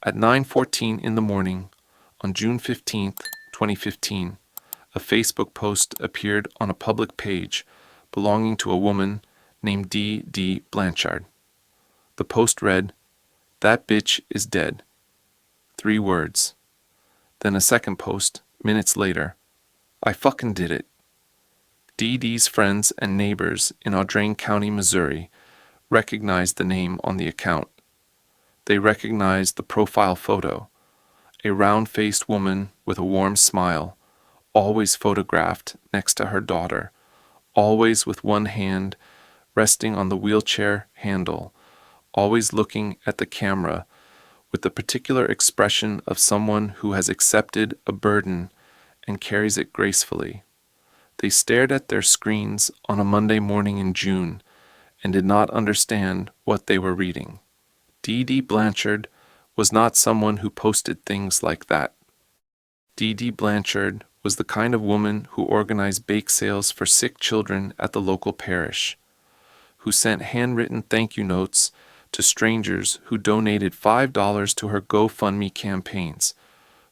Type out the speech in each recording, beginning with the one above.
At 9:14 in the morning, on June 15th, 2015, a Facebook post appeared on a public page belonging to a woman named Dee Dee Blanchard. The post read, "That bitch is dead." 3 words. Then a second post, minutes later, "I fucking did it." Dee Dee's friends and neighbors in Audrain County, Missouri, recognized the name on the account. They recognized the profile photo, a round-faced woman with a warm smile, always photographed next to her daughter, always with one hand resting on the wheelchair handle, always looking at the camera with the particular expression of someone who has accepted a burden and carries it gracefully. They stared at their screens on a Monday morning in June and did not understand what they were reading. Dee Dee Blanchard was not someone who posted things like that. Dee Dee Blanchard was the kind of woman who organized bake sales for sick children at the local parish, who sent handwritten thank you notes to strangers who donated $5 to her GoFundMe campaigns,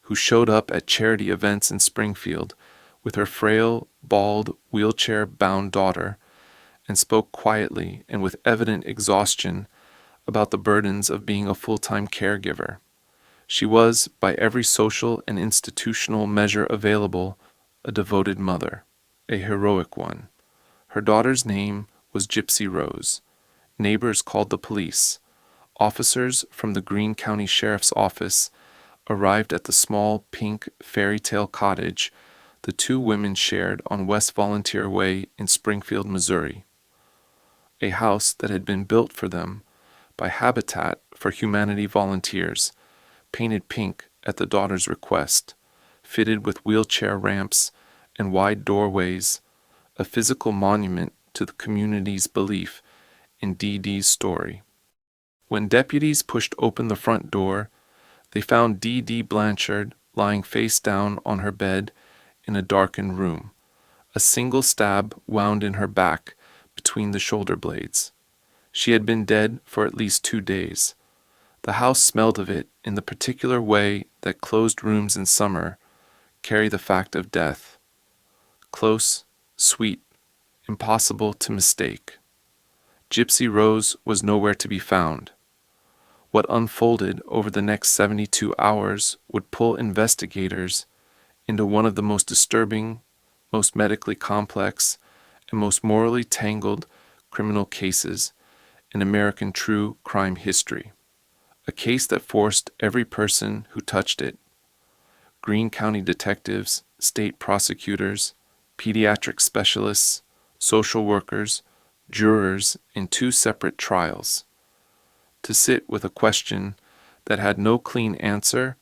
who showed up at charity events in Springfield with her frail, bald, wheelchair-bound daughter, and spoke quietly and with evident exhaustion about the burdens of being a full-time caregiver. She was, by every social and institutional measure available, a devoted mother, a heroic one. Her daughter's name was Gypsy Rose. Neighbors called the police. Officers from the Greene County Sheriff's Office arrived at the small pink fairy tale cottage the 2 women shared on West Volunteer Way in Springfield, Missouri. A house that had been built for them by Habitat for Humanity volunteers, painted pink at the daughter's request, fitted with wheelchair ramps and wide doorways, a physical monument to the community's belief in Dee Dee's story. When deputies pushed open the front door, they found Dee Dee Blanchard lying face down on her bed in a darkened room, a single stab wound in her back between the shoulder blades. She had been dead for at least 2 days. The house smelled of it in the particular way that closed rooms in summer carry the fact of death. Close, sweet, impossible to mistake. Gypsy Rose was nowhere to be found. What unfolded over the next 72 hours would pull investigators into one of the most disturbing, most medically complex, and most morally tangled criminal cases in American true crime history. A case that forced every person who touched it, Greene County detectives, state prosecutors, pediatric specialists, social workers, jurors in 2 separate trials, to sit with a question that had no clean answer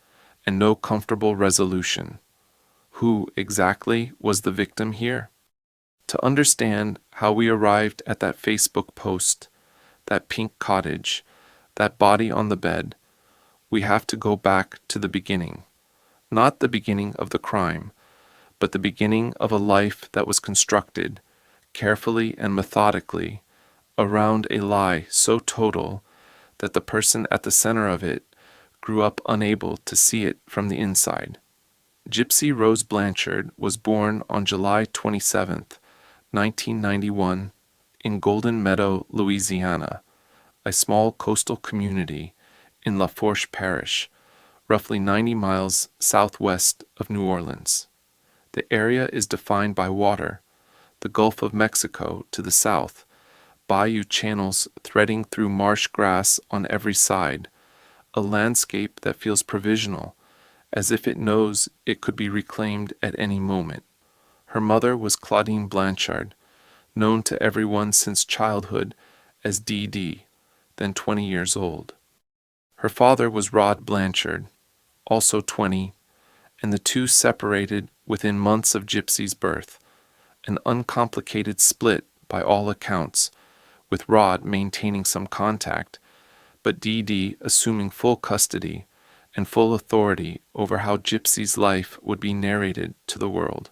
and no comfortable resolution. Who exactly was the victim here? To understand how we arrived at that Facebook post, that pink cottage, that body on the bed, we have to go back to the beginning. Not the beginning of the crime, but the beginning of a life that was constructed, carefully and methodically, around a lie so total that the person at the center of it grew up unable to see it from the inside. Gypsy Rose Blanchard was born on July 27, 1991, in Golden Meadow, Louisiana, a small coastal community in Lafourche Parish, roughly 90 miles southwest of New Orleans. The area is defined by water, the Gulf of Mexico to the south, bayou channels threading through marsh grass on every side, a landscape that feels provisional, as if it knows it could be reclaimed at any moment. Her mother was Claudine Blanchard, known to everyone since childhood as Dee Dee, then 20 years old. Her father was Rod Blanchard, also 20, and the 2 separated within months of Gypsy's birth, an uncomplicated split by all accounts, with Rod maintaining some contact, but Dee Dee assuming full custody and full authority over how Gypsy's life would be narrated to the world.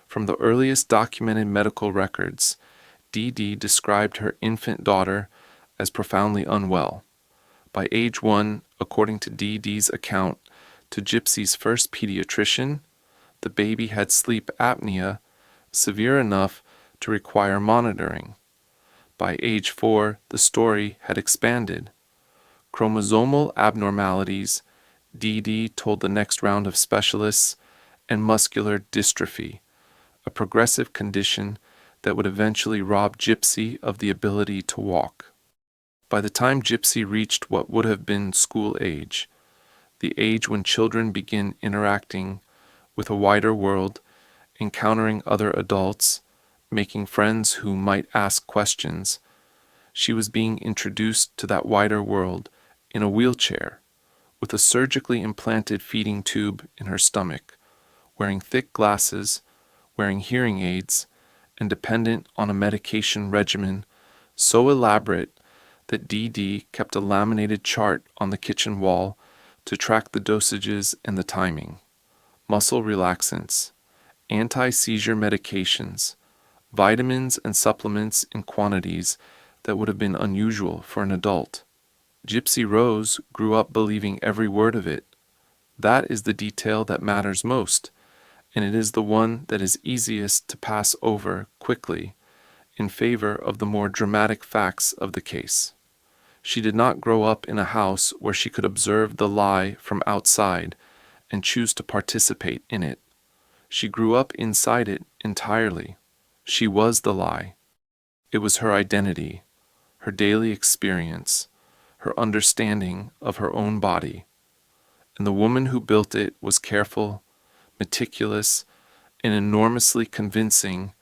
From the earliest documented medical records, Dee Dee described her infant daughter as profoundly unwell. By age 1, according to Dee Dee's account to Gypsy's first pediatrician, the baby had sleep apnea severe enough to require monitoring. By age 4, the story had expanded. Chromosomal abnormalities, Dee Dee told the next round of specialists, and muscular dystrophy, a progressive condition that would eventually rob Gypsy of the ability to walk. By the time Gypsy reached what would have been school age, the age when children begin interacting with a wider world, encountering other adults, making friends who might ask questions, she was being introduced to that wider world in a wheelchair, with a surgically implanted feeding tube in her stomach, wearing thick glasses, wearing hearing aids, and dependent on a medication regimen so elaborate that Dee Dee kept a laminated chart on the kitchen wall to track the dosages and the timing. Muscle relaxants, anti-seizure medications, vitamins and supplements in quantities that would have been unusual for an adult. Gypsy Rose grew up believing every word of it. That is the detail that matters most, and it is the one that is easiest to pass over quickly in favor of the more dramatic facts of the case. She did not grow up in a house where she could observe the lie from outside and choose to participate in it. She grew up inside it entirely. She was the lie. It was her identity, her daily experience, her understanding of her own body. And the woman who built it was careful, meticulous, and enormously convincing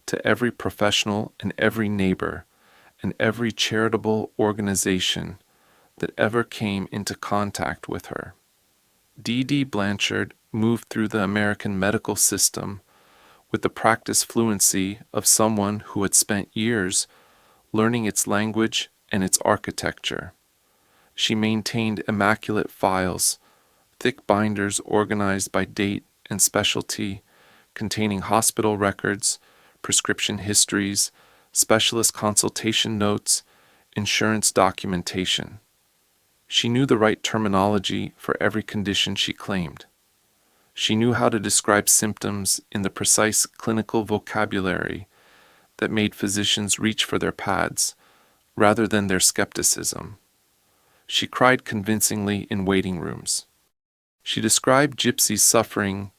to every professional and every neighbor and every charitable organization that ever came into contact with her. Dee Dee Blanchard moved through the American medical system with the practice fluency of someone who had spent years learning its language and its architecture. She maintained immaculate files, thick binders organized by date and specialty, containing hospital records, prescription histories, specialist consultation notes, insurance documentation. She knew the right terminology for every condition she claimed. She knew how to describe symptoms in the precise clinical vocabulary that made physicians reach for their pads rather than their skepticism. She cried convincingly in waiting rooms. She described Gypsy's suffering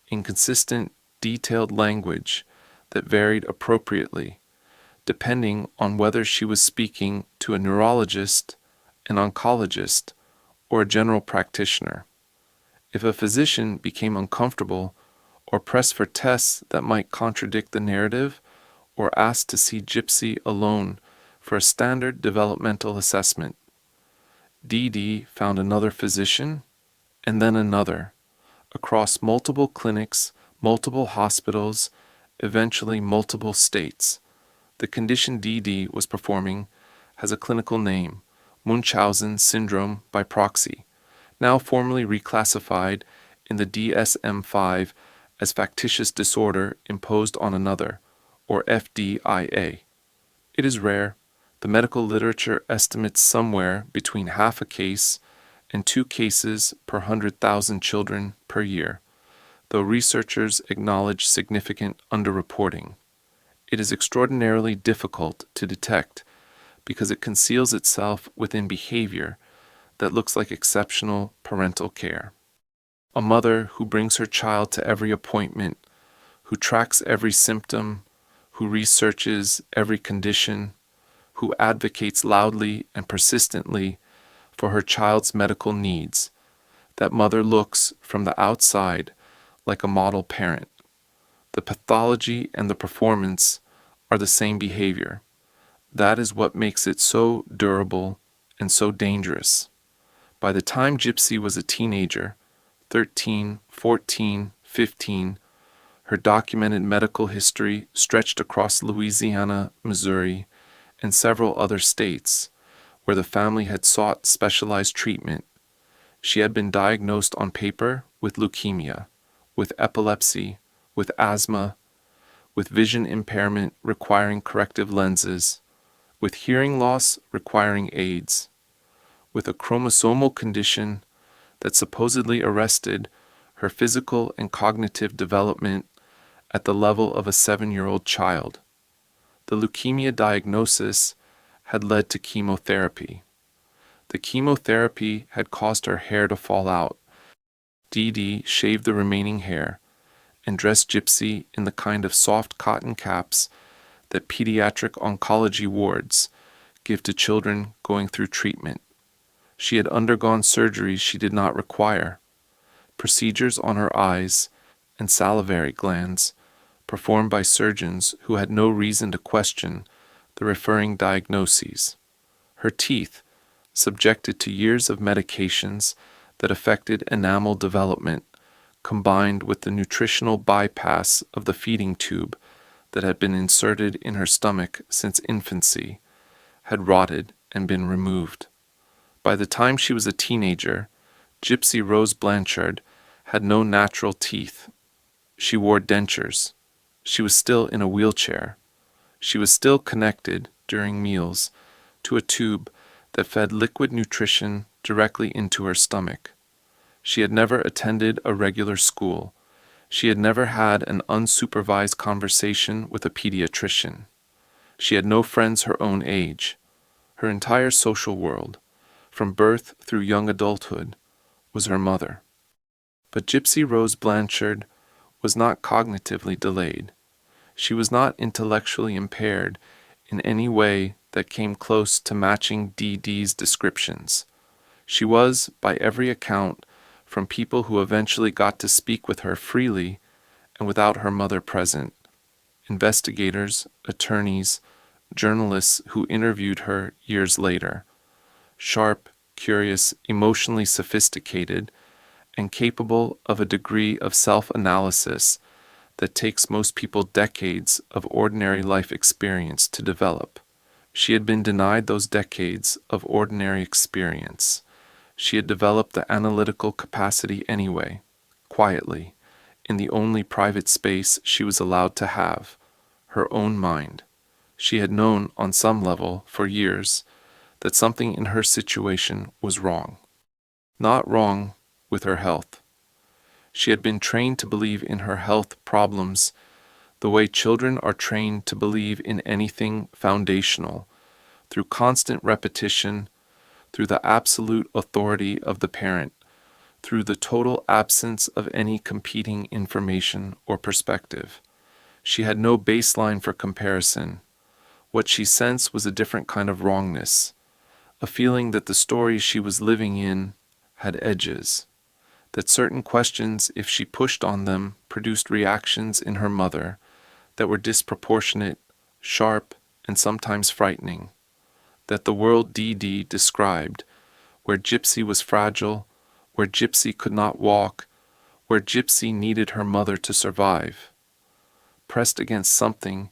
in consistent, detailed language that varied appropriately, depending on whether she was speaking to a neurologist, an oncologist, or a general practitioner. If a physician became uncomfortable or pressed for tests that might contradict the narrative or asked to see Gypsy alone for a standard developmental assessment, Dee Dee found another physician and then another, across multiple clinics, multiple hospitals, eventually multiple states. The condition Dee Dee was performing has a clinical name, Munchausen syndrome by Proxy, now formally reclassified in the DSM-5 as factitious disorder imposed on another, or FDIA. It is rare. The medical literature estimates somewhere between half a case and 2 cases per 100,000 children per year, though researchers acknowledge significant underreporting. It is extraordinarily difficult to detect because it conceals itself within behavior that looks like exceptional parental care. A mother who brings her child to every appointment, who tracks every symptom, who researches every condition, who advocates loudly and persistently for her child's medical needs. That mother looks from the outside like a model parent. The pathology and the performance are the same behavior. That is what makes it so durable and so dangerous. By the time Gypsy was a teenager, 13, 14, 15, her documented medical history stretched across Louisiana, Missouri, and several other states where the family had sought specialized treatment. She had been diagnosed on paper with leukemia, with epilepsy, with asthma, with vision impairment requiring corrective lenses, with hearing loss requiring aids, with a chromosomal condition that supposedly arrested her physical and cognitive development at the level of a 7-year-old child. The leukemia diagnosis had led to chemotherapy. The chemotherapy had caused her hair to fall out. Dee Dee shaved the remaining hair and dressed Gypsy in the kind of soft cotton caps that pediatric oncology wards give to children going through treatment. She had undergone surgeries she did not require, procedures on her eyes and salivary glands performed by surgeons who had no reason to question the referring diagnoses. Her teeth, subjected to years of medications that affected enamel development, combined with the nutritional bypass of the feeding tube that had been inserted in her stomach since infancy, had rotted and been removed. By the time she was a teenager, Gypsy Rose Blanchard had no natural teeth. She wore dentures. She was still in a wheelchair. She was still connected, during meals, to a tube that fed liquid nutrition directly into her stomach. She had never attended a regular school. She had never had an unsupervised conversation with a pediatrician. She had no friends her own age. Her entire social world, from birth through young adulthood, was her mother. But Gypsy Rose Blanchard was not cognitively delayed. She was not intellectually impaired in any way that came close to matching Dee Dee's descriptions. She was, by every account, from people who eventually got to speak with her freely and without her mother present, investigators, attorneys, journalists who interviewed her years later, sharp, curious, emotionally sophisticated, and capable of a degree of self-analysis that takes most people decades of ordinary life experience to develop. She had been denied those decades of ordinary experience. She had developed the analytical capacity anyway, quietly, in the only private space she was allowed to have, her own mind. She had known, on some level, for years, that something in her situation was wrong. Not wrong with her health. She had been trained to believe in her health problems the way children are trained to believe in anything foundational, through constant repetition, through the absolute authority of the parent, through the total absence of any competing information or perspective. She had no baseline for comparison. What she sensed was a different kind of wrongness, a feeling that the story she was living in had edges, that certain questions, if she pushed on them, produced reactions in her mother that were disproportionate, sharp, and sometimes frightening, that the world Dee Dee described, where Gypsy was fragile, where Gypsy could not walk, where Gypsy needed her mother to survive, pressed against something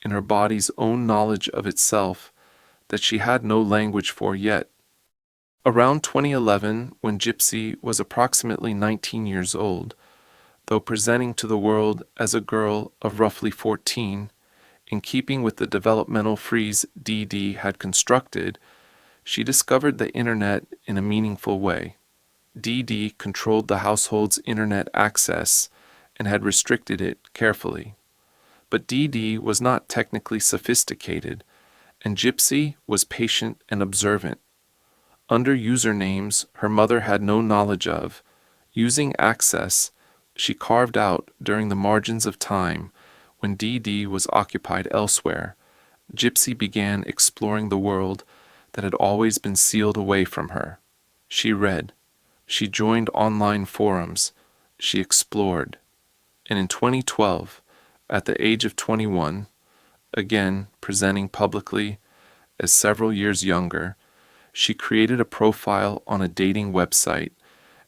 in her body's own knowledge of itself that she had no language for yet. Around 2011, when Gypsy was approximately 19 years old, though presenting to the world as a girl of roughly 14, in keeping with the developmental freeze Dee Dee had constructed, she discovered the internet in a meaningful way. Dee Dee controlled the household's internet access and had restricted it carefully. But Dee Dee was not technically sophisticated, and Gypsy was patient and observant. Under usernames her mother had no knowledge of, using access she carved out during the margins of time when Dee Dee was occupied elsewhere, Gypsy began exploring the world that had always been sealed away from her. She read, she joined online forums, she explored, and in 2012, at the age of 21, again presenting publicly as several years younger, she created a profile on a dating website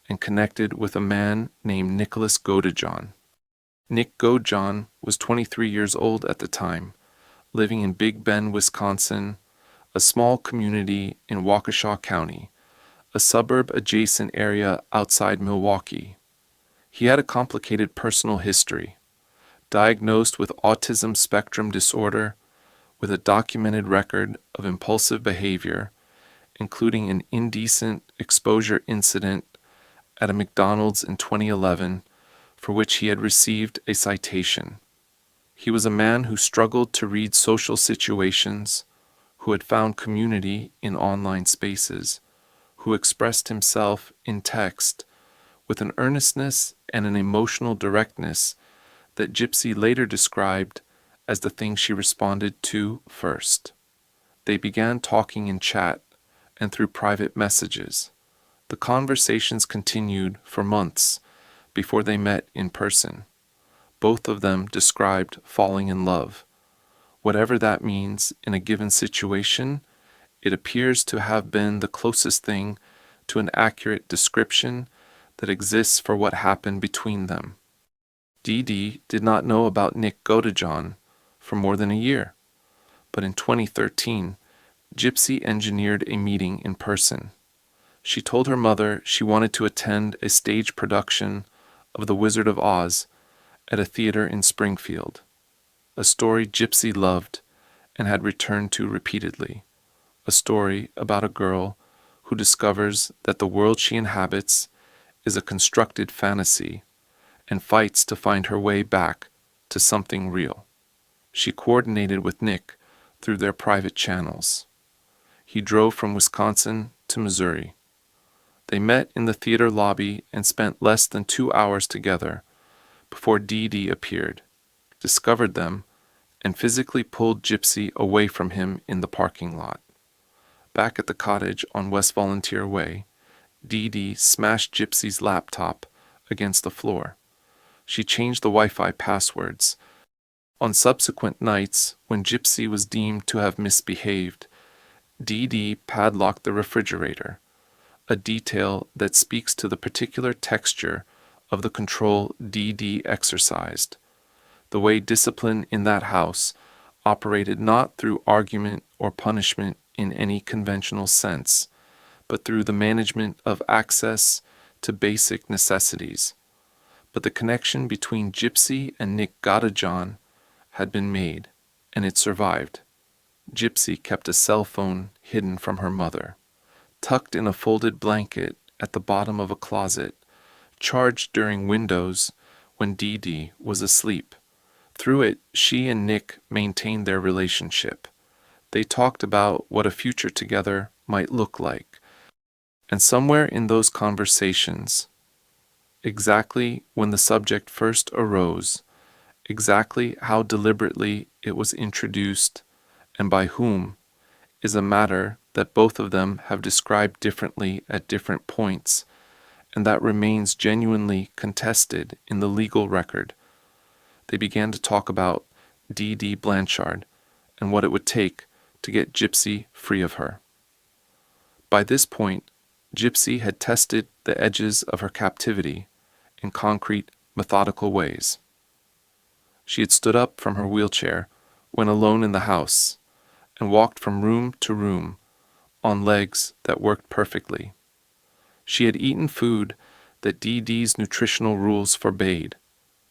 and connected with a man named Nicholas Godejohn. Nick Godejohn was 23 years old at the time, living in Big Bend, Wisconsin, a small community in Waukesha County, a suburb-adjacent area outside Milwaukee. He had a complicated personal history, diagnosed with autism spectrum disorder, with a documented record of impulsive behavior, including an indecent exposure incident at a McDonald's in 2011 for which he had received a citation. He was a man who struggled to read social situations, who had found community in online spaces, who expressed himself in text with an earnestness and an emotional directness that Gypsy later described as the thing she responded to first. They began talking in chat and through private messages. The conversations continued for months before they met in person. Both of them described falling in love. Whatever that means in a given situation, it appears to have been the closest thing to an accurate description that exists for what happened between them. Dee Dee did not know about Nick Godejohn for more than a year, but in 2013, Gypsy engineered a meeting in person. She told her mother she wanted to attend a stage production of The Wizard of Oz at a theater in Springfield, a story Gypsy loved and had returned to repeatedly, a story about a girl who discovers that the world she inhabits is a constructed fantasy and fights to find her way back to something real. She coordinated with Nick through their private channels. He drove from Wisconsin to Missouri. They met in the theater lobby and spent less than 2 hours together before Dee Dee appeared, discovered them, and physically pulled Gypsy away from him in the parking lot. Back at the cottage on West Volunteer Way, Dee Dee smashed Gypsy's laptop against the floor. She changed the Wi-Fi passwords. On subsequent nights, when Gypsy was deemed to have misbehaved, Dee Dee padlocked the refrigerator, a detail that speaks to the particular texture of the control Dee Dee exercised, the way discipline in that house operated not through argument or punishment in any conventional sense, but through the management of access to basic necessities. But the connection between Gypsy and Nick Godejohn had been made, and it survived. Gypsy kept a cell phone hidden from her mother, tucked in a folded blanket at the bottom of a closet, charged during windows when Dee Dee was asleep. Through it, she and Nick maintained their relationship. They talked about what a future together might look like. And somewhere in those conversations, exactly when the subject first arose, exactly how deliberately it was introduced, and by whom, is a matter that both of them have described differently at different points, and that remains genuinely contested in the legal record. They began to talk about Dee Dee Blanchard and what it would take to get Gypsy free of her. By this point, Gypsy had tested the edges of her captivity in concrete, methodical ways. She had stood up from her wheelchair when alone in the house and walked from room to room on legs that worked perfectly. She had eaten food that Dee Dee's nutritional rules forbade,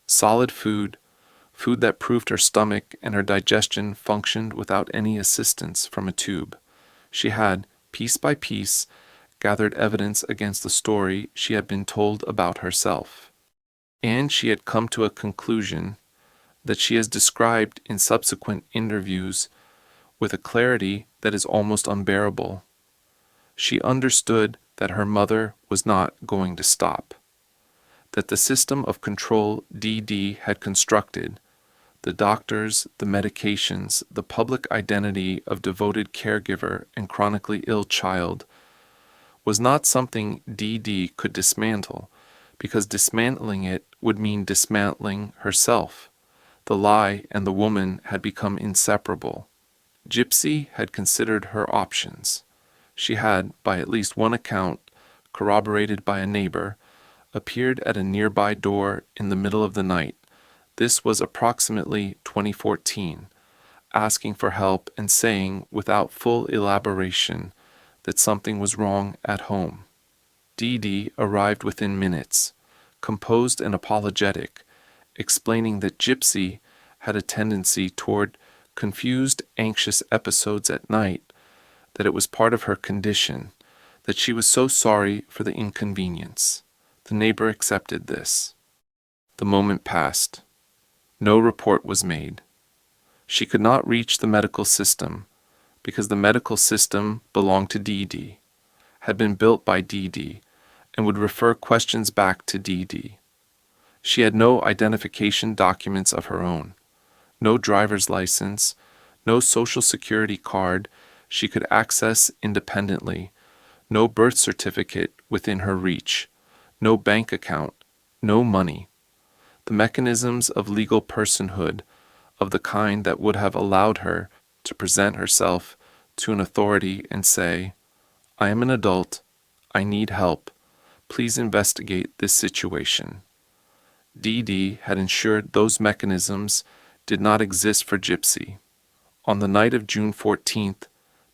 solid food, food that proved her stomach and her digestion functioned without any assistance from a tube. She had, piece by piece, gathered evidence against the story she had been told about herself. And she had come to a conclusion that she has described in subsequent interviews with a clarity that is almost unbearable. She understood that her mother was not going to stop, that the system of control Dee Dee had constructed, the doctors, the medications, the public identity of devoted caregiver and chronically ill child, was not something Dee Dee could dismantle, because dismantling it would mean dismantling herself. The lie and the woman had become inseparable. Gypsy had considered her options. She had, by at least one account, corroborated by a neighbor, appeared at a nearby door in the middle of the night. This was approximately 2014, asking for help and saying, without full elaboration, that something was wrong at home. Dee Dee arrived within minutes, composed and apologetic, explaining that Gypsy had a tendency toward confused, anxious episodes at night that it was part of her condition, that she was so sorry for the inconvenience. The neighbor accepted this. The moment passed. No report was made. She could not reach the medical system because the medical system belonged to Dee Dee, had been built by Dee Dee, and would refer questions back to Dee Dee. She had no identification documents of her own, no driver's license, no social security card she could access independently, no birth certificate within her reach, no bank account, no money. The mechanisms of legal personhood, of the kind that would have allowed her to present herself to an authority and say, "I am an adult, I need help, please investigate this situation." Dee Dee had ensured those mechanisms did not exist for Gypsy. On the night of June 14th,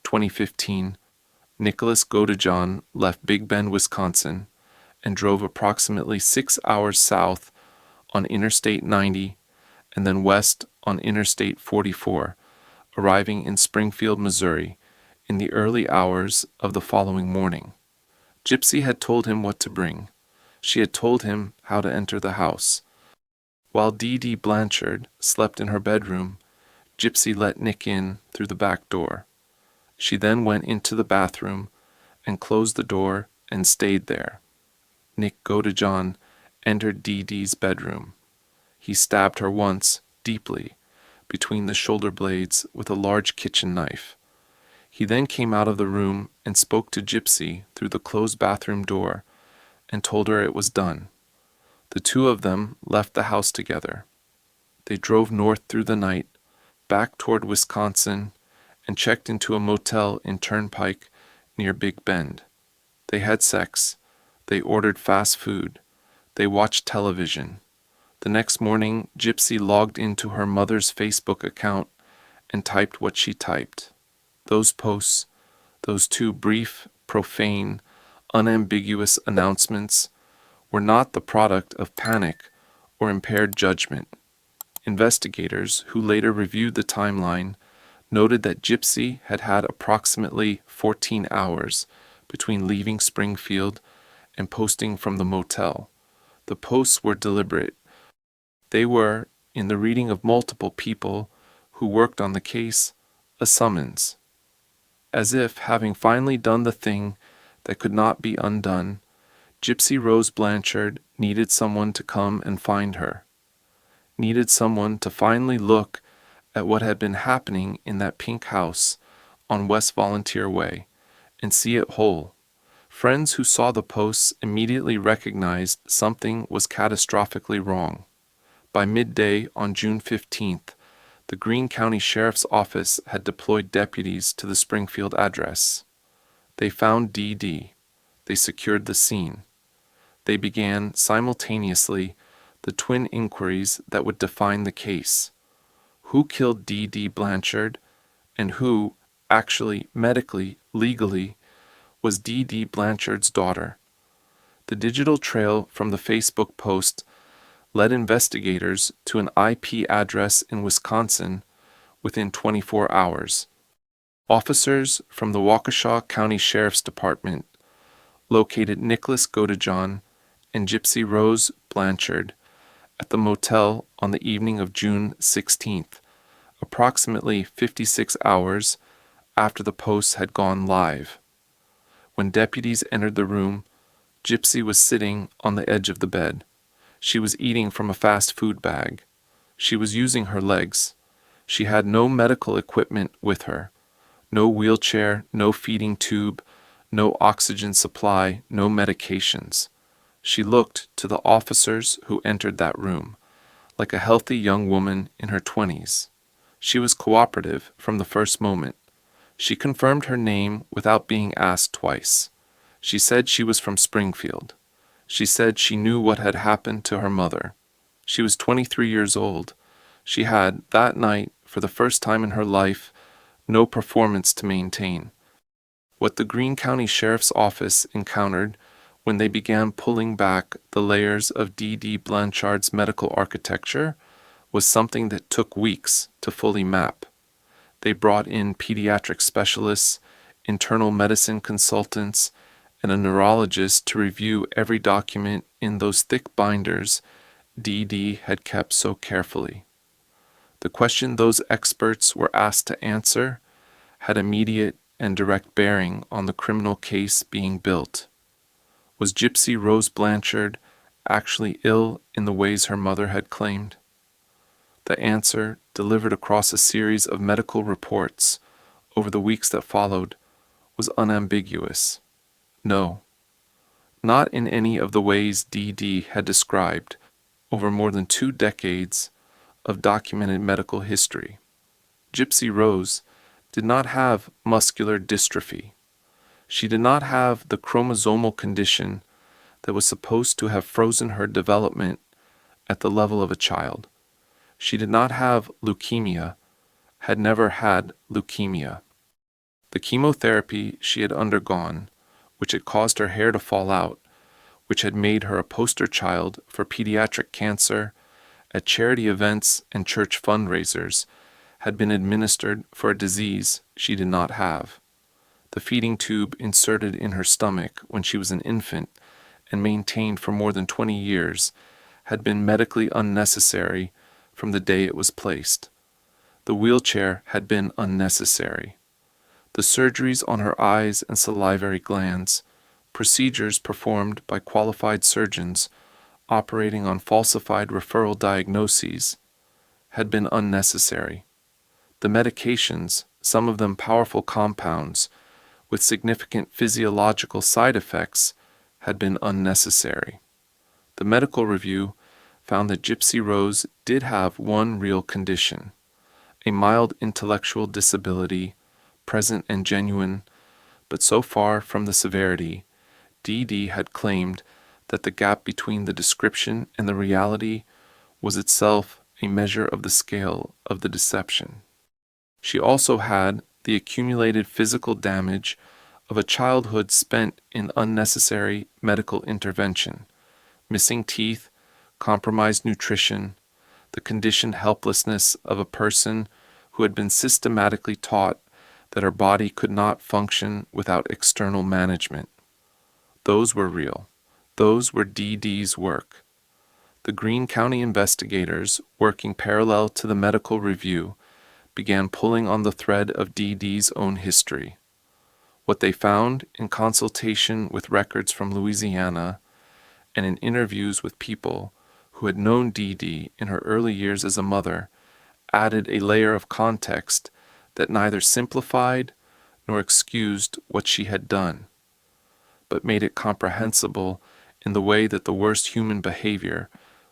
2015, Nicholas Godejohn left Big Bend, Wisconsin, and drove approximately 6 hours south on Interstate 90 and then west on Interstate 44, arriving in Springfield, Missouri, in the early hours of the following morning. Gypsy had told him what to bring. She had told him how to enter the house. While Dee Dee Blanchard slept in her bedroom, Gypsy let Nick in through the back door. She then went into the bathroom and closed the door and stayed there. Nick Godejohn entered Dee Dee's bedroom. He stabbed her once, deeply, between the shoulder blades with a large kitchen knife. He then came out of the room and spoke to Gypsy through the closed bathroom door and told her it was done. The two of them left the house together. They drove north through the night, back toward Wisconsin, and checked into a motel in Turnpike near Big Bend. They had sex. They ordered fast food. They watched television. The next morning, Gypsy logged into her mother's Facebook account and typed what she typed. Those posts, those two brief, profane, unambiguous announcements, were not the product of panic or impaired judgment. Investigators who later reviewed the timeline noted that Gypsy had had approximately 14 hours between leaving Springfield and posting from the motel. The posts were deliberate. They were, in the reading of multiple people who worked on the case, a summons. As if, having finally done the thing that could not be undone, Gypsy Rose Blanchard needed someone to come and find her, needed someone to finally look at what had been happening in that pink house on West Volunteer Way and see it whole. Friends who saw the posts immediately recognized something was catastrophically wrong. By midday on June 15th, the Greene County Sheriff's Office had deployed deputies to the Springfield address. They found Dee Dee. They secured the scene. They began simultaneously the twin inquiries that would define the case. Who killed Dee Dee Blanchard, and who, actually, medically, legally, was Dee Dee Blanchard's daughter? The digital trail from the Facebook post led investigators to an IP address in Wisconsin within 24 hours. Officers from the Waukesha County Sheriff's Department located Nicholas Godejohn and Gypsy Rose Blanchard at the motel on the evening of June 16th, approximately 56 hours after the posts had gone live. When deputies entered the room, Gypsy was sitting on the edge of the bed. She was eating from a fast food bag. She was using her legs. She had no medical equipment with her. No wheelchair, no feeding tube, no oxygen supply, no medications. She looked to the officers who entered that room, like a healthy young woman in her 20s. She was cooperative from the first moment. She confirmed her name without being asked twice. She said she was from Springfield. She said she knew what had happened to her mother. She was 23 years old. She had, that night, for the first time in her life, no performance to maintain. What the Greene County Sheriff's Office encountered when they began pulling back the layers of Dee Dee Blanchard's medical architecture was something that took weeks to fully map. They brought in pediatric specialists, internal medicine consultants, and a neurologist to review every document in those thick binders Dee Dee had kept so carefully. The question those experts were asked to answer had immediate and direct bearing on the criminal case being built. Was Gypsy Rose Blanchard actually ill in the ways her mother had claimed? The answer, delivered across a series of medical reports over the weeks that followed, was unambiguous. No, not in any of the ways Dee Dee had described over more than 2 decades of documented medical history. Gypsy Rose did not have muscular dystrophy. She did not have the chromosomal condition that was supposed to have frozen her development at the level of a child. She did not have leukemia, had never had leukemia. The chemotherapy she had undergone, which had caused her hair to fall out, which had made her a poster child for pediatric cancer at charity events and church fundraisers, had been administered for a disease she did not have. The feeding tube inserted in her stomach when she was an infant and maintained for more than 20 years had been medically unnecessary from the day it was placed. The wheelchair had been unnecessary. The surgeries on her eyes and salivary glands, procedures performed by qualified surgeons operating on falsified referral diagnoses, had been unnecessary. The medications, some of them powerful compounds with significant physiological side effects, had been unnecessary. The medical review found that Gypsy Rose did have one real condition, a mild intellectual disability, present and genuine, but so far from the severity, Dee Dee had claimed that the gap between the description and the reality was itself a measure of the scale of the deception. She also had the accumulated physical damage of a childhood spent in unnecessary medical intervention, missing teeth, compromised nutrition, the conditioned helplessness of a person who had been systematically taught that her body could not function without external management. Those were real. Those were Dee Dee's work. The Greene County investigators, working parallel to the medical review, began pulling on the thread of Dee Dee's own history. What they found in consultation with records from Louisiana and in interviews with people who had known Dee Dee in her early years as a mother added a layer of context that neither simplified nor excused what she had done, but made it comprehensible in the way that the worst human behavior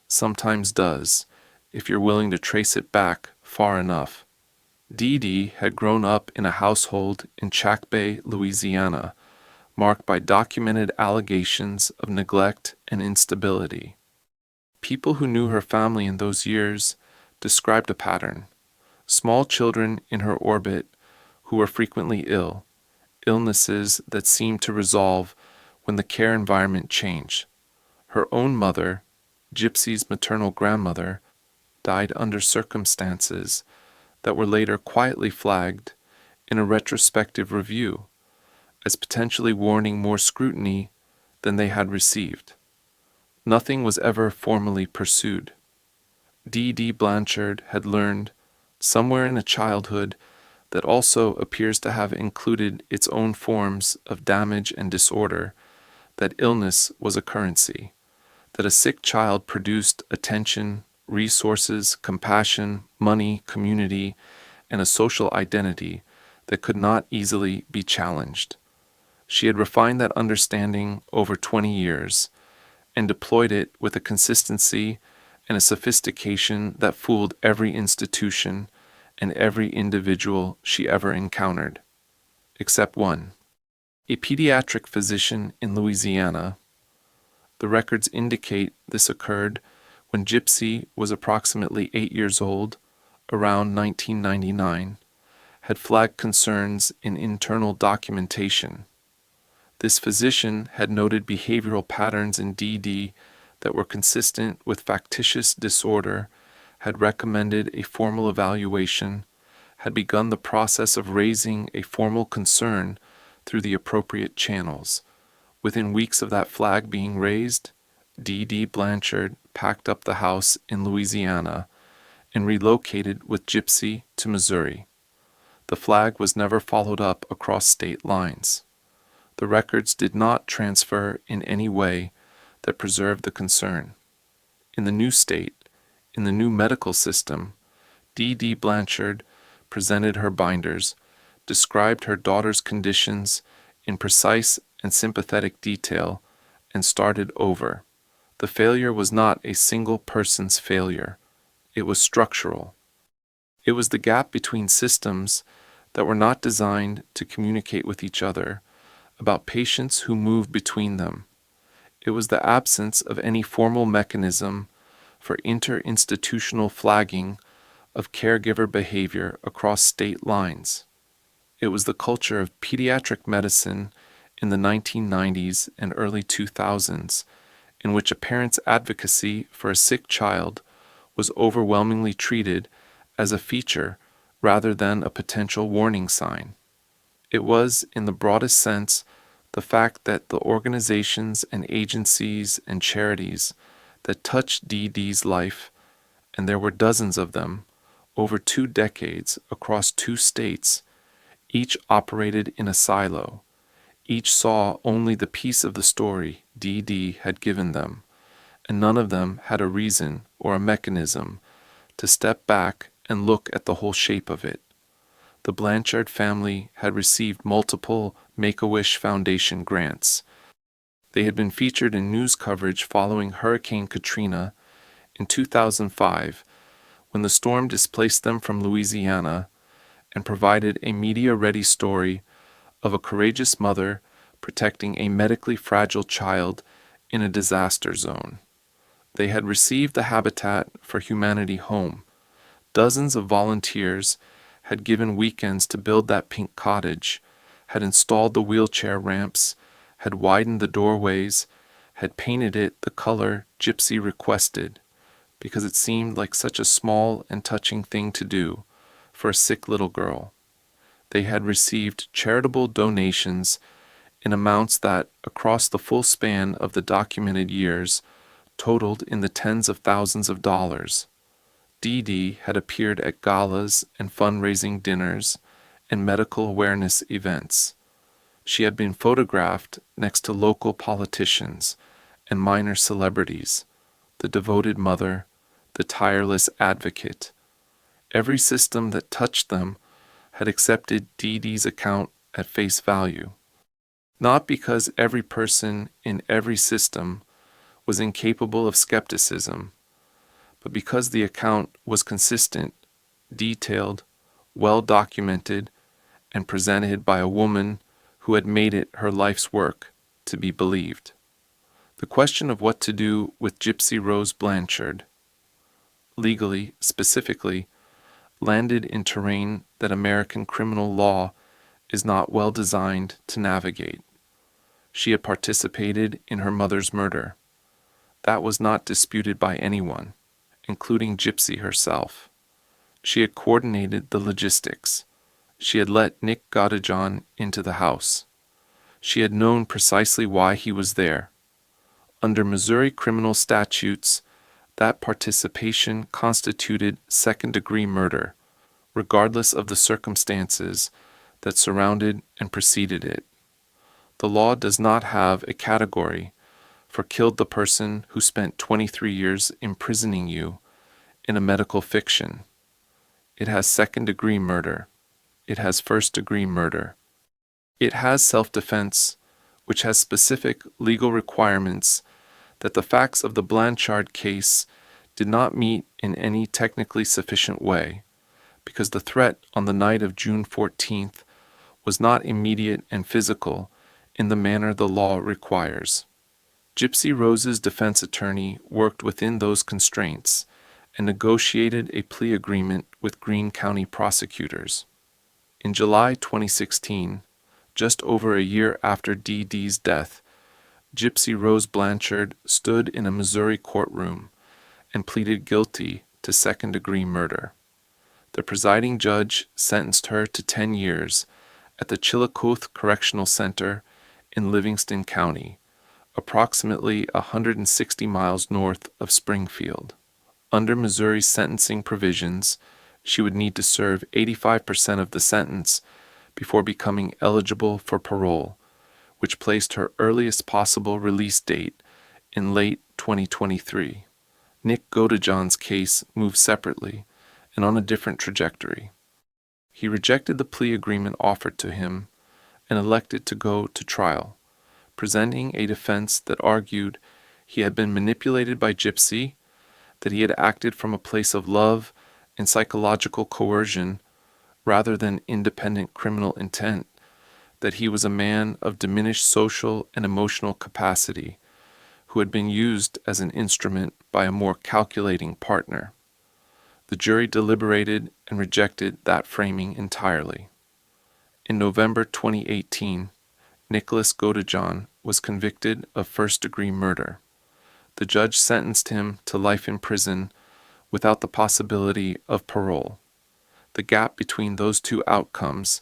sometimes does if you're willing to trace it back far enough. Dee Dee had grown up in a household in Chackbay, Louisiana, marked by documented allegations of neglect and instability. People who knew her family in those years described a pattern. Small children in her orbit who were frequently ill, illnesses that seemed to resolve when the care environment changed. Her own mother, Gypsy's maternal grandmother, died under circumstances that were later quietly flagged in a retrospective review as potentially warning more scrutiny than they had received. Nothing was ever formally pursued. Dee Dee Blanchard had learned, somewhere in a childhood that also appears to have included its own forms of damage and disorder, that illness was a currency, that a sick child produced attention, resources, compassion, money, community, and a social identity that could not easily be challenged. She had refined that understanding over 20 years and deployed it with a consistency and a sophistication that fooled every institution and every individual she ever encountered, except one. A pediatric physician in Louisiana. The records indicate this occurred when Gypsy was approximately 8 years old, around 1999, had flagged concerns in internal documentation. This physician had noted behavioral patterns in Dee Dee that were consistent with factitious disorder, had recommended a formal evaluation, had begun the process of raising a formal concern through the appropriate channels. Within weeks of that flag being raised, Dee Dee Blanchard packed up the house in Louisiana and relocated with Gypsy to Missouri. The flag was never followed up across state lines. The records did not transfer in any way that preserved the concern. In the new state, in the new medical system, Dee Dee Blanchard presented her binders, described her daughter's conditions in precise and sympathetic detail, and started over. The failure was not a single person's failure. It was structural. It was the gap between systems that were not designed to communicate with each other, about patients who moved between them. It was the absence of any formal mechanism for interinstitutional flagging of caregiver behavior across state lines. It was the culture of pediatric medicine in the 1990s and early 2000s, in which a parent's advocacy for a sick child was overwhelmingly treated as a feature rather than a potential warning sign. It was, in the broadest sense, the fact that the organizations and agencies and charities that touched Dee Dee's life, and there were dozens of them, over 2 decades across 2 states, each operated in a silo. Each saw only the piece of the story Dee Dee had given them, and none of them had a reason or a mechanism to step back and look at the whole shape of it. The Blanchard family had received multiple Make-A-Wish Foundation grants. They had been featured in news coverage following Hurricane Katrina in 2005, when the storm displaced them from Louisiana, and provided a media-ready story of a courageous mother protecting a medically fragile child in a disaster zone. They had received the Habitat for Humanity home. Dozens of volunteers had given weekends to build that pink cottage, had installed the wheelchair ramps, had widened the doorways, had painted it the color Gypsy requested, because it seemed like such a small and touching thing to do for a sick little girl. They had received charitable donations in amounts that, across the full span of the documented years, totaled in the tens of thousands of dollars. Dee Dee had appeared at galas and fundraising dinners and medical awareness events. She had been photographed next to local politicians and minor celebrities, the devoted mother, the tireless advocate. Every system that touched them had accepted Dee Dee's account at face value. Not because every person in every system was incapable of skepticism, but because the account was consistent, detailed, well documented, and presented by a woman who had made it her life's work to be believed. The question of what to do with Gypsy Rose Blanchard, legally, specifically, landed in terrain that American criminal law is not well designed to navigate. She had participated in her mother's murder. That was not disputed by anyone, including Gypsy herself. She had coordinated the logistics. She had let Nick Godejohn into the house. She had known precisely why he was there. Under Missouri criminal statutes, that participation constituted second-degree murder, regardless of the circumstances that surrounded and preceded it. The law does not have a category for killed the person who spent 23 years imprisoning you in a medical fiction. It has second-degree murder. It has first-degree murder. It has self-defense, which has specific legal requirements that the facts of the Blanchard case did not meet in any technically sufficient way, because the threat on the night of June 14th was not immediate and physical in the manner the law requires. Gypsy Rose's defense attorney worked within those constraints and negotiated a plea agreement with Greene County prosecutors. In July 2016, just over a year after Dee Dee's death, Gypsy Rose Blanchard stood in a Missouri courtroom and pleaded guilty to second-degree murder. The presiding judge sentenced her to 10 years at the Chillicothe Correctional Center in Livingston County, approximately 160 miles north of Springfield. Under Missouri's sentencing provisions, she would need to serve 85% of the sentence before becoming eligible for parole, which placed her earliest possible release date in late 2023. Nick Godejohn's case moved separately and on a different trajectory. He rejected the plea agreement offered to him and elected to go to trial, presenting a defense that argued he had been manipulated by Gypsy, that he had acted from a place of love and psychological coercion rather than independent criminal intent, that he was a man of diminished social and emotional capacity who had been used as an instrument by a more calculating partner. The jury deliberated and rejected that framing entirely. In November 2018, Nicholas Godejohn was convicted of first-degree murder. The judge sentenced him to life in prison without the possibility of parole. The gap between those two outcomes,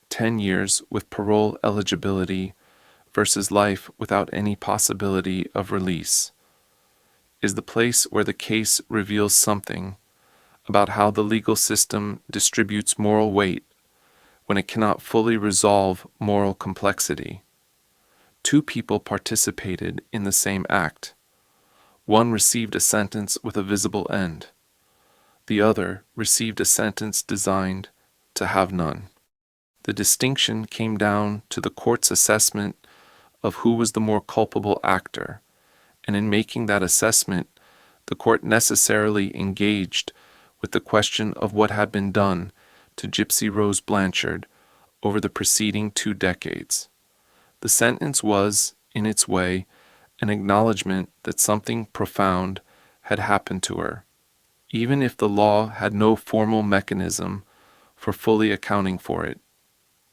10 years with parole eligibility versus life without any possibility of release, is the place where the case reveals something about how the legal system distributes moral weight when it cannot fully resolve moral complexity. Two people participated in the same act. One received a sentence with a visible end. The other received a sentence designed to have none. The distinction came down to the court's assessment of who was the more culpable actor, and in making that assessment, the court necessarily engaged with the question of what had been done to Gypsy Rose Blanchard over the preceding 2 decades. The sentence was, in its way, an acknowledgement that something profound had happened to her, even if the law had no formal mechanism for fully accounting for it.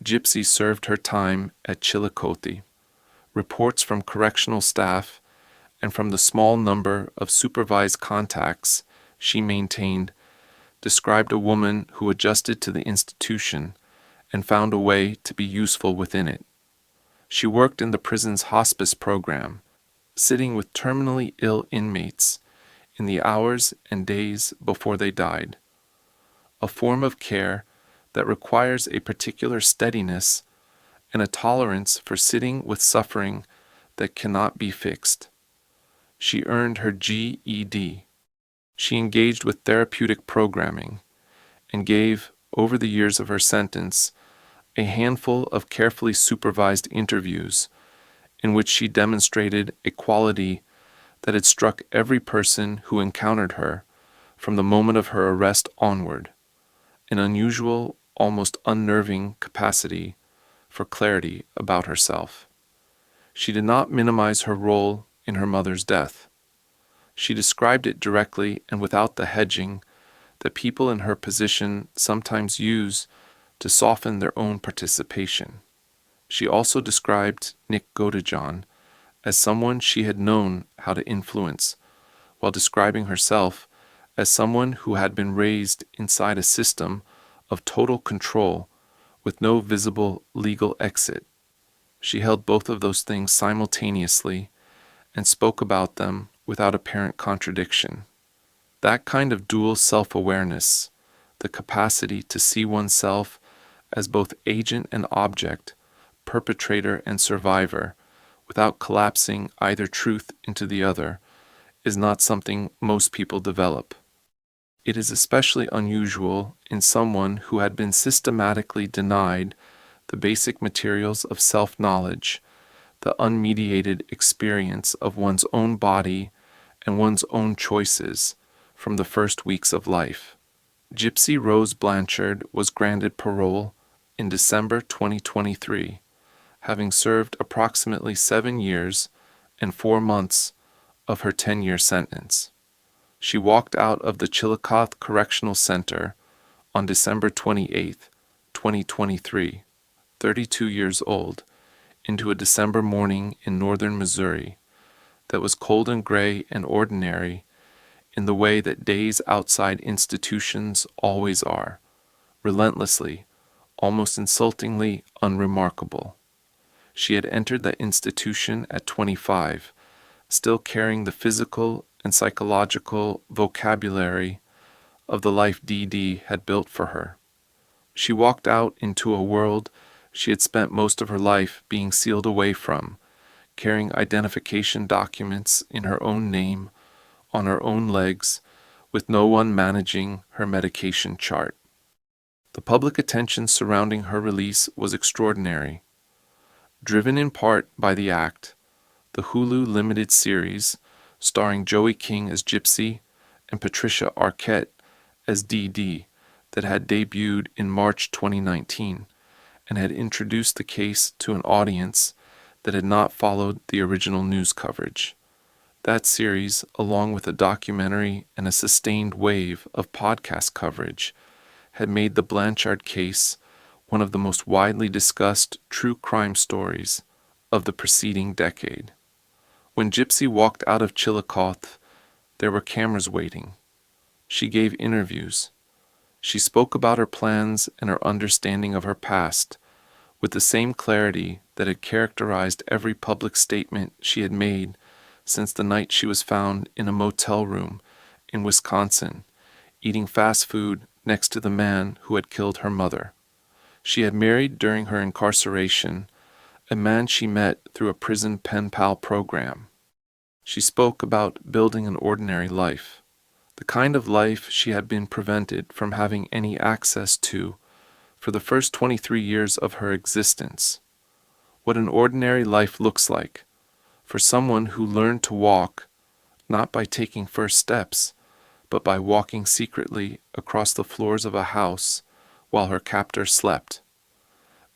Gypsy served her time at Chillicothe. Reports from correctional staff and from the small number of supervised contacts she maintained described a woman who adjusted to the institution and found a way to be useful within it. She worked in the prison's hospice program, sitting with terminally ill inmates in the hours and days before they died, a form of care that requires a particular steadiness and a tolerance for sitting with suffering that cannot be fixed. She earned her GED. She engaged with therapeutic programming and gave, over the years of her sentence, a handful of carefully supervised interviews in which she demonstrated a quality that had struck every person who encountered her from the moment of her arrest onward, an unusual, almost unnerving capacity for clarity about herself. She did not minimize her role in her mother's death. She described it directly and without the hedging that people in her position sometimes use to soften their own participation. She also described Nick Godejohn as someone she had known how to influence, while describing herself as someone who had been raised inside a system of total control with no visible legal exit. She held both of those things simultaneously and spoke about them without apparent contradiction. That kind of dual self-awareness, the capacity to see oneself as both agent and object, perpetrator and survivor, without collapsing either truth into the other, is not something most people develop. It is especially unusual in someone who had been systematically denied the basic materials of self-knowledge, the unmediated experience of one's own body and one's own choices from the first weeks of life. Gypsy Rose Blanchard was granted parole in December 2023, having served approximately 7 years and 4 months of her 10-year sentence. She walked out of the Chillicothe Correctional Center on December 28, 2023, 32 years old, into a December morning in northern Missouri that was cold and gray and ordinary in the way that days outside institutions always are, relentlessly, almost insultingly unremarkable. She had entered the institution at 25, still carrying the physical and psychological vocabulary of the life Dee Dee had built for her. She walked out into a world she had spent most of her life being sealed away from, carrying identification documents in her own name, on her own legs, with no one managing her medication chart. The public attention surrounding her release was extraordinary. Driven in part by the act, the Hulu limited series, starring Joey King as Gypsy and Patricia Arquette as Dee Dee, that had debuted in March 2019 and had introduced the case to an audience that had not followed the original news coverage. That series, along with a documentary and a sustained wave of podcast coverage, had made the Blanchard case one of the most widely discussed true crime stories of the preceding decade. When Gypsy walked out of Chillicothe, there were cameras waiting. She gave interviews. She spoke about her plans and her understanding of her past with the same clarity that had characterized every public statement she had made since the night she was found in a motel room in Wisconsin, eating fast food next to the man who had killed her mother. She had married during her incarceration, a man she met through a prison pen pal program. She spoke about building an ordinary life, the kind of life she had been prevented from having any access to for the first 23 years of her existence. What an ordinary life looks like for someone who learned to walk not by taking first steps, but by walking secretly across the floors of a house while her captor slept.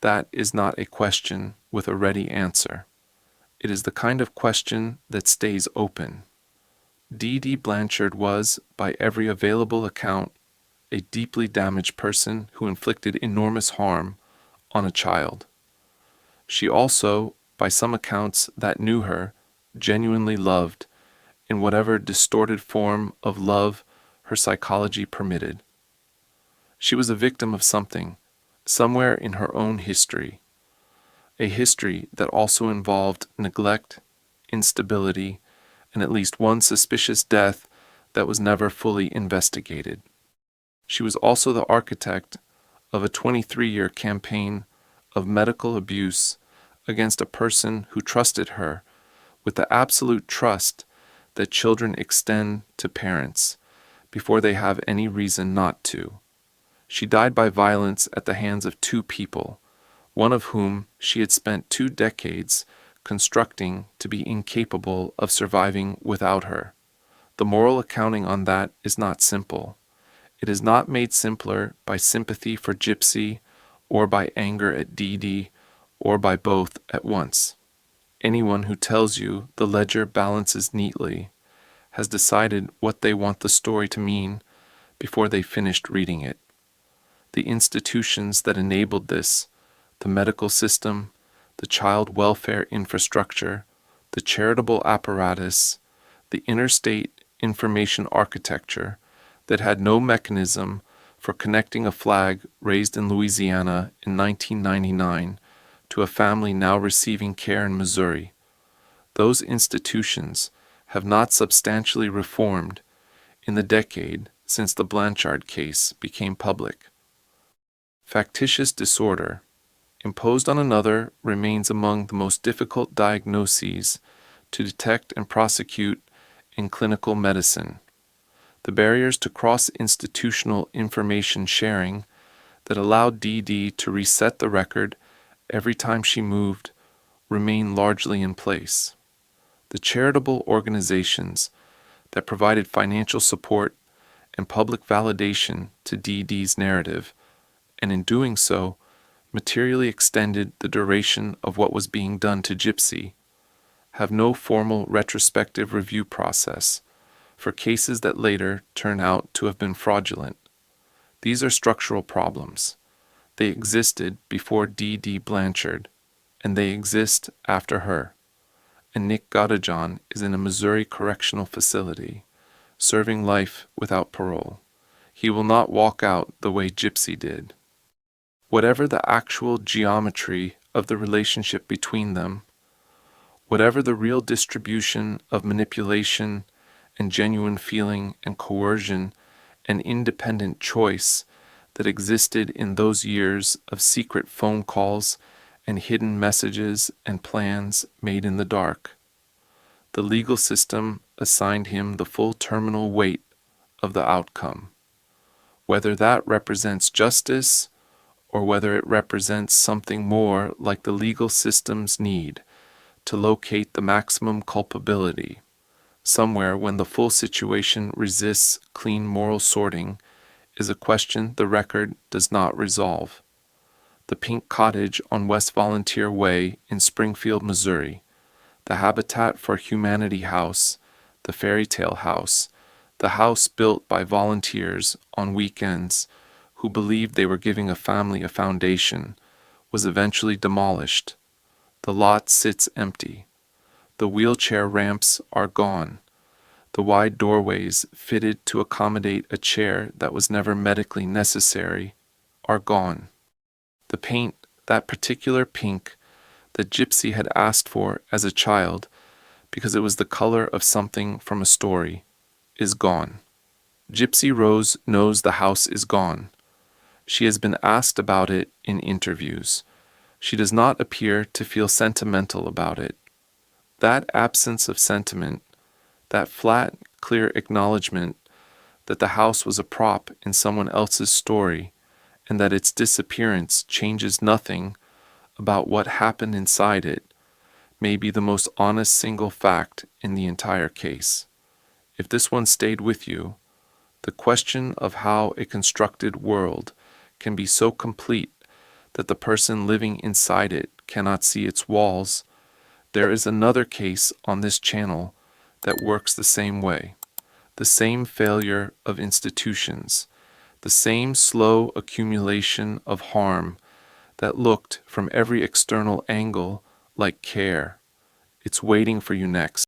That is not a question with a ready answer. It is the kind of question that stays open. Dee Dee Blanchard was, by every available account, a deeply damaged person who inflicted enormous harm on a child. She also, by some accounts that knew her, genuinely loved, in whatever distorted form of love her psychology permitted. She was a victim of something, somewhere in her own history, a history that also involved neglect, instability, and at least one suspicious death that was never fully investigated. She was also the architect of a 23-year campaign of medical abuse against a person who trusted her with the absolute trust that children extend to parents before they have any reason not to. She died by violence at the hands of two people, one of whom she had spent 2 decades constructing to be incapable of surviving without her. The moral accounting on that is not simple. It is not made simpler by sympathy for Gypsy or by anger at Dee Dee or by both at once. Anyone who tells you the ledger balances neatly has decided what they want the story to mean before they finished reading it. The institutions that enabled this, the medical system, the child welfare infrastructure, the charitable apparatus, the interstate information architecture that had no mechanism for connecting a flag raised in Louisiana in 1999 to a family now receiving care in Missouri. Those institutions have not substantially reformed in the decade since the Blanchard case became public. Factitious disorder, imposed on another, remains among the most difficult diagnoses to detect and prosecute in clinical medicine. The barriers to cross-institutional information sharing that allowed Dee Dee to reset the record every time she moved remain largely in place. The charitable organizations that provided financial support and public validation to Dee Dee's narrative, and in doing so, materially extended the duration of what was being done to Gypsy, have no formal retrospective review process for cases that later turn out to have been fraudulent. These are structural problems. They existed before Dee Dee Blanchard, and they exist after her. And Nick Godejohn is in a Missouri correctional facility, serving life without parole. He will not walk out the way Gypsy did. Whatever the actual geometry of the relationship between them, whatever the real distribution of manipulation and genuine feeling and coercion and independent choice that existed in those years of secret phone calls and hidden messages and plans made in the dark, the legal system assigned him the full terminal weight of the outcome. Whether that represents justice or whether it represents something more like the legal system's need to locate the maximum culpability, somewhere when the full situation resists clean moral sorting, is a question the record does not resolve. The pink cottage on West Volunteer Way in Springfield, Missouri, the Habitat for Humanity house, the Fairy Tale house, the house built by volunteers on weekends who believed they were giving a family a foundation, was eventually demolished. The lot sits empty. The wheelchair ramps are gone. The wide doorways fitted to accommodate a chair that was never medically necessary are gone. The paint, that particular pink that Gypsy had asked for as a child because it was the color of something from a story, is gone. Gypsy Rose knows the house is gone. She has been asked about it in interviews. She does not appear to feel sentimental about it. That absence of sentiment, that flat, clear acknowledgement that the house was a prop in someone else's story and that its disappearance changes nothing about what happened inside it, may be the most honest single fact in the entire case. If this one stayed with you, the question of how a constructed world can be so complete that the person living inside it cannot see its walls, there is another case on this channel that works the same way. The same failure of institutions, the same slow accumulation of harm that looked from every external angle like care. It's waiting for you next.